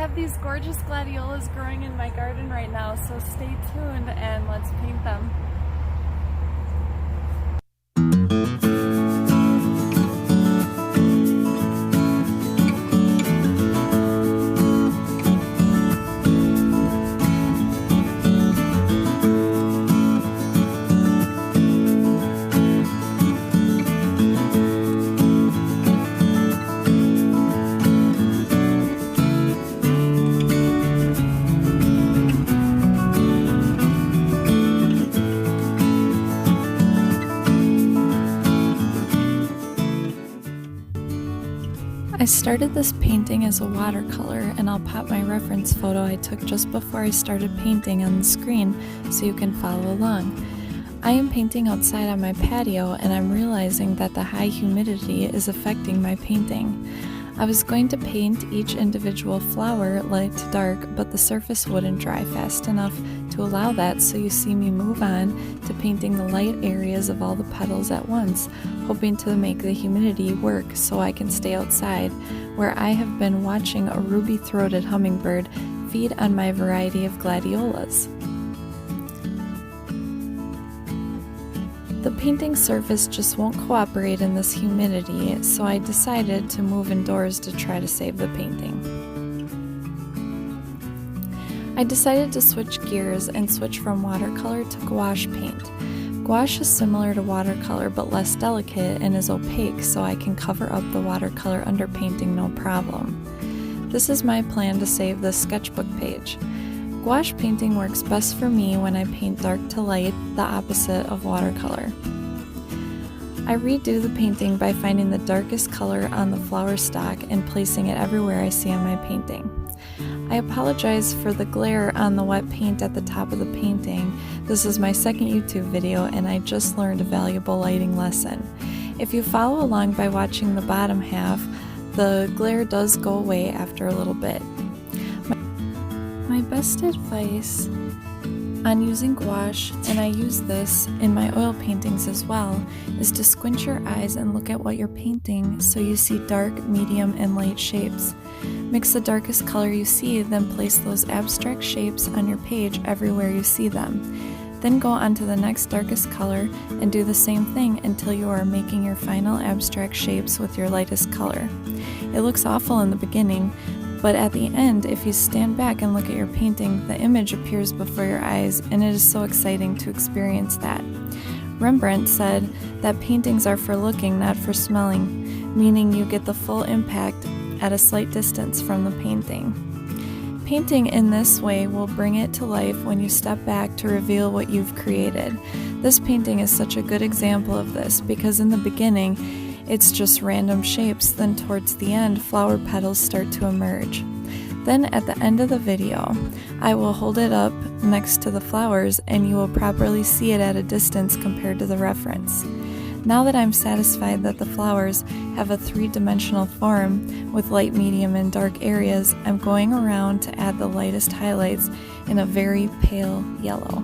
have these gorgeous gladiolas growing in my garden right now, so stay tuned and let's paint them. I started this painting as a watercolor, and I'll pop my reference photo I took just before I started painting on the screen so you can follow along. I am painting outside on my patio, and I'm realizing that the high humidity is affecting my painting. I was going to paint each individual flower light to dark, but the surface wouldn't dry fast enough to allow that, so you see me move on to painting the light areas of all the petals at once, hoping to make the humidity work so I can stay outside, where I have been watching a ruby-throated hummingbird feed on my variety of gladiolas. The painting surface just won't cooperate in this humidity, so I decided to move indoors to try to save the painting. I decided to switch gears and switch from watercolor to gouache paint. Gouache is similar to watercolor but less delicate and is opaque, so I can cover up the watercolor underpainting no problem. This is my plan to save this sketchbook page. Gouache painting works best for me when I paint dark to light, the opposite of watercolor. I redo the painting by finding the darkest color on the flower stalk and placing it everywhere I see on my painting. I apologize for the glare on the wet paint at the top of the painting. This is my second YouTube video and I just learned a valuable lighting lesson. If you follow along by watching the bottom half, the glare does go away after a little bit. My best advice on using gouache, and I use this in my oil paintings as well, is to squint your eyes and look at what you're painting so you see dark, medium, and light shapes. Mix the darkest color you see, then place those abstract shapes on your page everywhere you see them. Then go on to the next darkest color and do the same thing until you are making your final abstract shapes with your lightest color. It looks awful in the beginning, but at the end, if you stand back and look at your painting, the image appears before your eyes, and it is so exciting to experience that. Rembrandt said that paintings are for looking, not for smelling, meaning you get the full impact at a slight distance from the painting. Painting in this way will bring it to life when you step back to reveal what you've created. This painting is such a good example of this because in the beginning, it's just random shapes, then towards the end, flower petals start to emerge. Then at the end of the video, I will hold it up next to the flowers and you will properly see it at a distance compared to the reference. Now that I'm satisfied that the flowers have a three-dimensional form with light, medium, and dark areas, I'm going around to add the lightest highlights in a very pale yellow.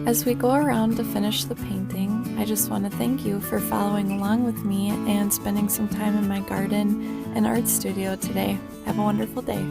As we go around to finish the painting, I just want to thank you for following along with me and spending some time in my garden and art studio today. Have a wonderful day.